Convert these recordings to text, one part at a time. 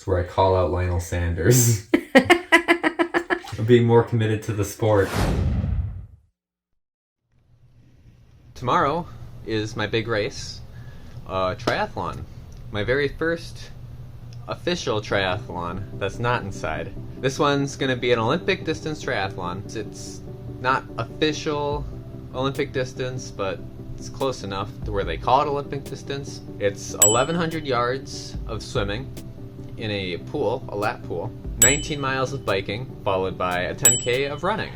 It's where I call out Lionel Sanders. I'm being more committed to the sport. Tomorrow is my big race, triathlon. My very first official triathlon that's not inside. This one's going to be an Olympic distance triathlon. It's not official Olympic distance, but it's close enough to where they call it Olympic distance. It's 1,100 yards of swimming in a pool, a lap pool, 19 miles of biking, followed by a 10K of running.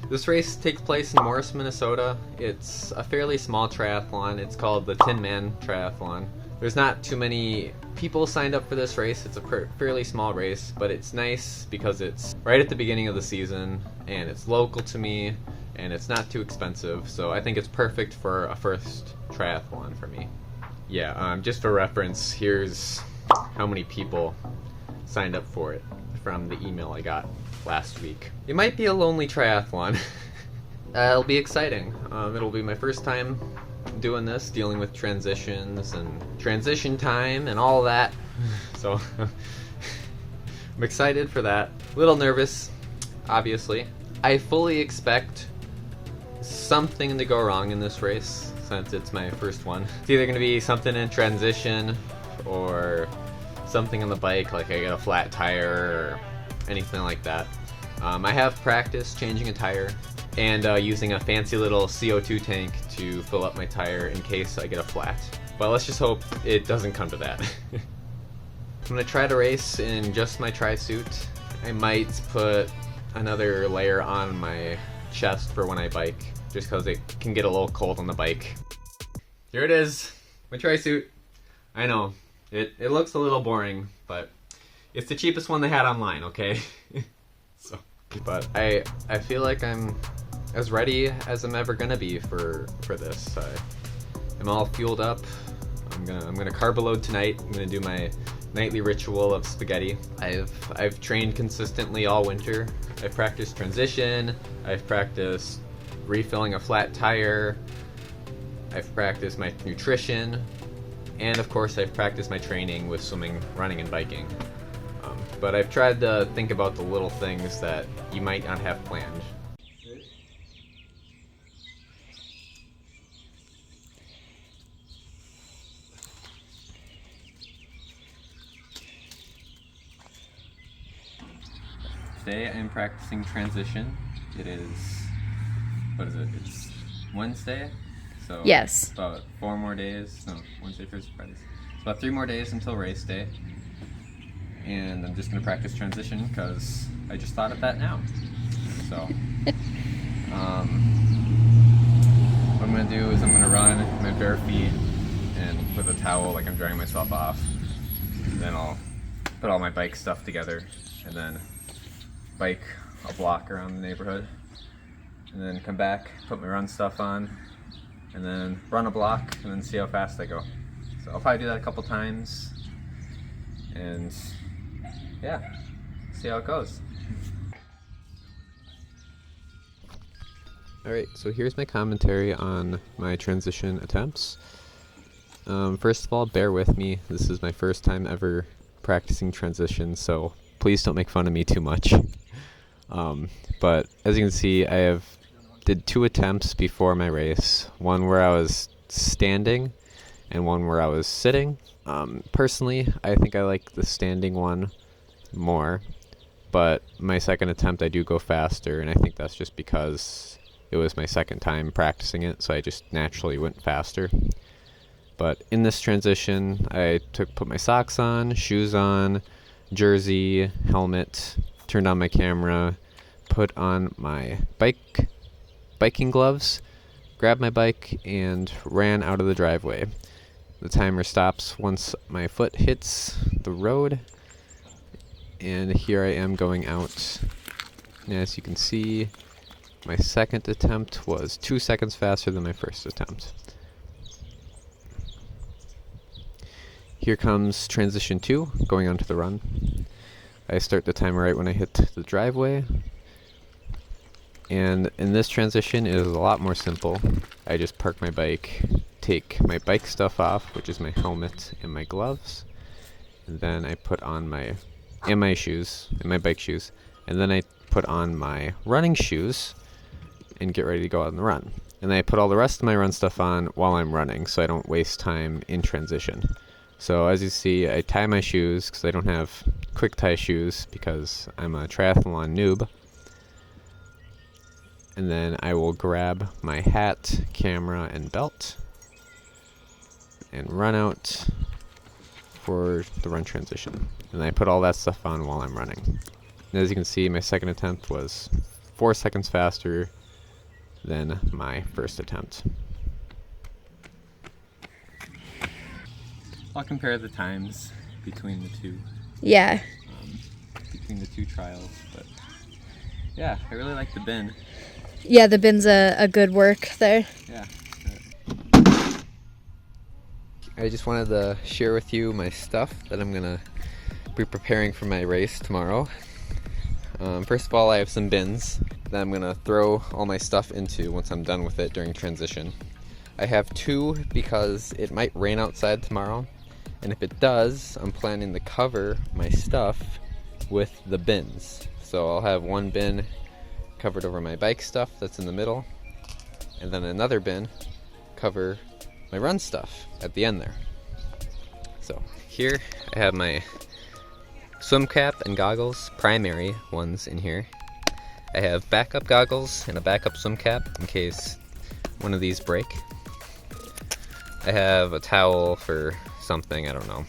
This race takes place in Morris, Minnesota. It's a fairly small triathlon. It's called the Tinman Triathlon. There's not too many people signed up for this race. It's a fairly small race, but it's nice because it's right at the beginning of the season, and it's local to me, and it's not too expensive, so I think it's perfect for a first triathlon for me. Yeah, just for reference, here's how many people signed up for it from the email I got last week. It might be a lonely triathlon. It'll be exciting. It'll be my first time doing this, dealing with transitions and transition time and all that. So I'm excited for that. A little nervous, obviously. I fully expect something to go wrong in this race since it's my first one. It's either going to be something in transition or something on the bike, like I get a flat tire or anything like that. I have practiced changing a tire and using a fancy little CO2 tank to fill up my tire in case I get a flat. But let's just hope it doesn't come to that. I'm going to try to race in just my tri-suit. I might put another layer on my chest for when I bike, just because it can get a little cold on the bike. Here it is, my tri-suit. I know, it looks a little boring, but it's the cheapest one they had online, okay? But I feel like I'm as ready as I'm ever gonna be for this. I'm all fueled up. I'm gonna carb load tonight. I'm gonna do my nightly ritual of spaghetti. I've trained consistently all winter. I've practiced transition. I've practiced refilling a flat tire. I've practiced my nutrition, and of course I've practiced my training with swimming, running, and biking. But I've tried to think about the little things that you might not have planned. Today I'm practicing transition. It is, what is it? It's Wednesday? So yes. About 4 more days. No, Wednesday, Thursday, Friday. It's about 3 more days until race day. And I'm just going to practice transition because I just thought of that now. So, what I'm going to do is I'm going to run my bare feet and with a towel like I'm drying myself off. Then I'll put all my bike stuff together and then bike a block around the neighborhood. And then come back, put my run stuff on, and then run a block and then see how fast I go. So I'll probably do that a couple times. And yeah, see how it goes. Alright, so here's my commentary on my transition attempts. First of all, bear with me. This is my first time ever practicing transition, so please don't make fun of me too much. But as you can see, did 2 attempts before my race. One where I was standing and one where I was sitting. Personally, I think I like the standing one more, but my second attempt I do go faster, and I think that's just because it was my second time practicing it, so I just naturally went faster. But in this transition, I put my socks on, shoes on, jersey, helmet, turned on my camera, put on my biking gloves, grabbed my bike, and ran out of the driveway. The timer stops once my foot hits the road, and here I am going out. And as you can see, my second attempt was 2 seconds faster than my first attempt. Here comes transition 2, going onto the run. I start the timer right when I hit the driveway. And in this transition, it is a lot more simple. I just park my bike take my bike stuff off, which is my helmet and my gloves, and then I put on my shoes and my bike shoes, and then I put on my running shoes and get ready to go out on the run. And then I put all the rest of my run stuff on while I'm running, so I don't waste time in transition. So as you see, I tie my shoes because I don't have quick tie shoes because I'm a triathlon noob. And then I will grab my hat, camera, and belt and run out for the run transition. And I put all that stuff on while I'm running. And as you can see, my second attempt was 4 seconds faster than my first attempt. I'll compare the times between the two. Yeah. Between the two trials, but yeah, I really like the bin. Yeah, the bin's a good work there. Yeah. I just wanted to share with you my stuff that I'm gonna be preparing for my race tomorrow. First of all, I have some bins that I'm gonna throw all my stuff into once I'm done with it during transition. I have 2 because it might rain outside tomorrow, and if it does, I'm planning to cover my stuff with the bins. So I'll have one bin covered over my bike stuff that's in the middle, and then another bin cover my run stuff at the end there. So here I have my swim cap and goggles, primary ones in here. I have backup goggles and a backup swim cap in case one of these break. I have a towel for something, I don't know.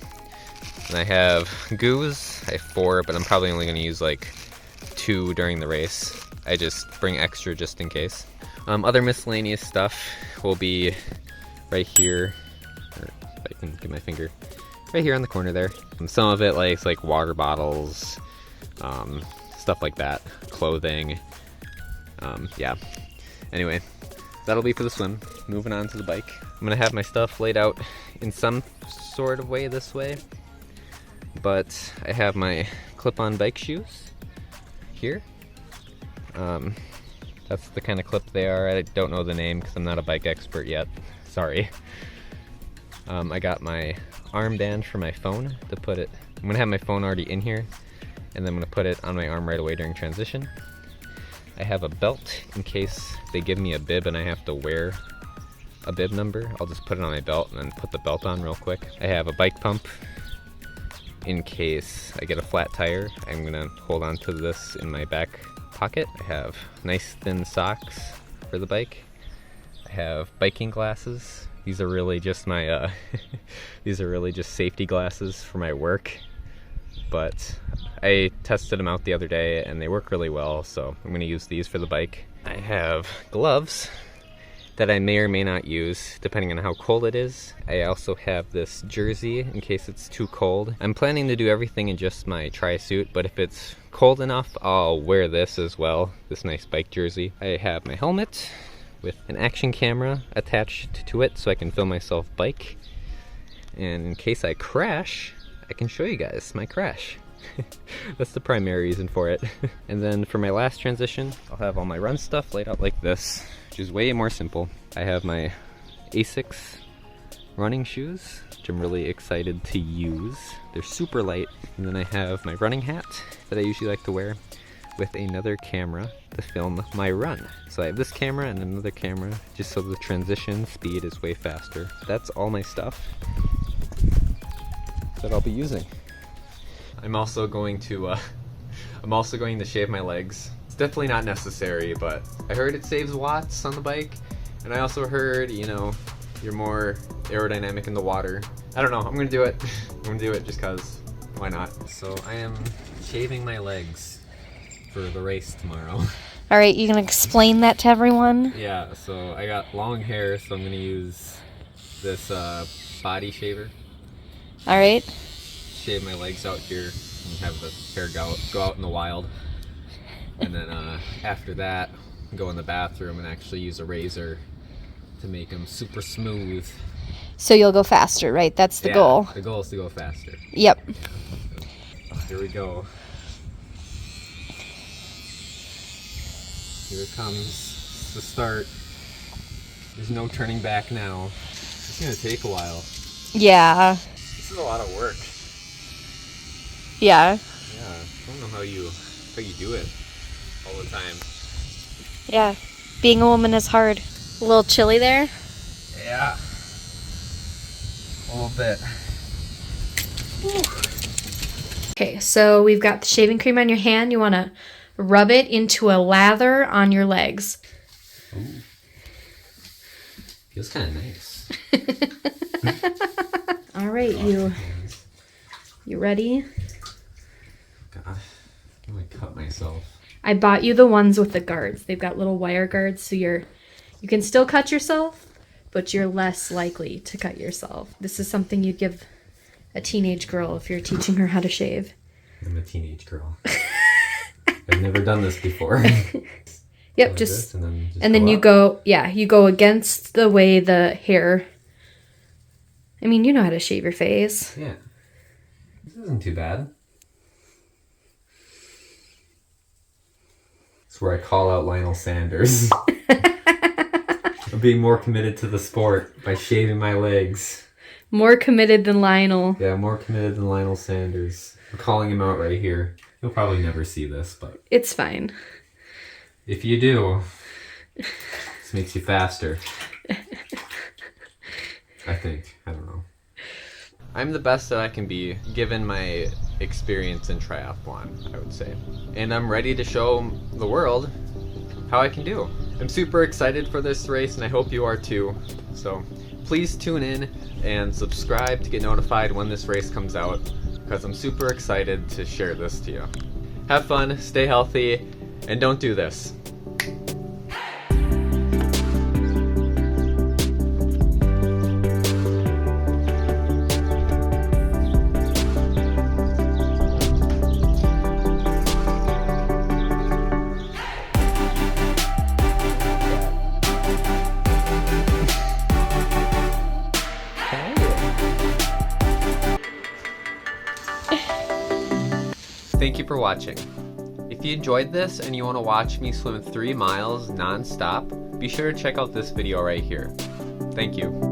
And I have goos. I have 4, but I'm probably only going to use like 2 during the race. I just bring extra just in case. Other miscellaneous stuff will be right here, or if I can get my finger, right here on the corner there. Some of it like water bottles, stuff like that, clothing, yeah. Anyway, that'll be for the swim. Moving on to the bike. I'm gonna have my stuff laid out in some sort of way this way, but I have my clip-on bike shoes here. That's the kind of clip they are. I don't know the name because I'm not a bike expert yet. Sorry. I got my armband for my phone to put it. I'm gonna have my phone already in here, and then I'm gonna put it on my arm right away during transition. I have a belt in case they give me a bib and I have to wear a bib number. I'll just put it on my belt and then put the belt on real quick. I have a bike pump in case I get a flat tire. I'm gonna hold on to this in my back pocket. I have nice thin socks for the bike. I have biking glasses. These are really just my these are really just safety glasses for my work, but I tested them out the other day and they work really well, so I'm gonna use these for the bike. I have gloves that I may or may not use depending on how cold it is. I also have this jersey in case it's too cold. I'm planning to do everything in just my tri-suit, but if it's cold enough, I'll wear this as well, this nice bike jersey. I have my helmet with an action camera attached to it so I can film myself bike. And in case I crash, I can show you guys my crash. That's the primary reason for it. And then for my last transition, I'll have all my run stuff laid out like this, which is way more simple. I have my Asics running shoes, which I'm really excited to use. They're super light. And then I have my running hat that I usually like to wear with another camera to film my run. So I have this camera and another camera just so the transition speed is way faster. That's all my stuff that I'll be using. I'm also going to shave my legs. It's definitely not necessary, but I heard it saves watts on the bike, and I also heard, you know, you're more aerodynamic in the water. I don't know, I'm gonna do it. I'm gonna do it just cause, why not? So I am shaving my legs for the race tomorrow. All right, you gonna explain that to everyone? Yeah, so I got long hair, so I'm gonna use this body shaver. All right. Shave my legs out here and have the hair go out in the wild. And then after that, go in the bathroom and actually use a razor to make them super smooth. So you'll go faster, right? That's the goal. The goal is to go faster. Yep. Here we go. Here it comes. It's the start. There's no turning back now. It's gonna take a while. Yeah. This is a lot of work. Yeah. Yeah, I don't know how you do it all the time. Yeah. Being a woman is hard. A little chilly there? Yeah. A little bit. Okay, so we've got the shaving cream on your hand. You want to rub it into a lather on your legs. Ooh. Feels kind of nice. All right, you ready? God, I'm gonna cut myself. I bought you the ones with the guards. They've got little wire guards, so you can still cut yourself, but you're less likely to cut yourself. This is something you'd give a teenage girl if you're teaching her how to shave. I'm a teenage girl. I've never done this before. Yep, Like just this, and then go you up. go, yeah, you go against the way the hair. I mean, you know how to shave your face. Yeah. This isn't too bad. It's where I call out Lionel Sanders. I'm being more committed to the sport by shaving my legs. More committed than Lionel. Yeah, more committed than Lionel Sanders. I'm calling him out right here. You'll probably never see this, but It's fine. if you do, this makes you faster. I think. I don't know. I'm the best that I can be, given my experience in triathlon, I would say. And I'm ready to show the world how I can do. I'm super excited for this race, and I hope you are too. So please tune in and subscribe to get notified when this race comes out, because I'm super excited to share this to you. Have fun, stay healthy, and don't do this. Thank you for watching. If you enjoyed this and you want to watch me swim 3 miles non-stop, be sure to check out this video right here. Thank you.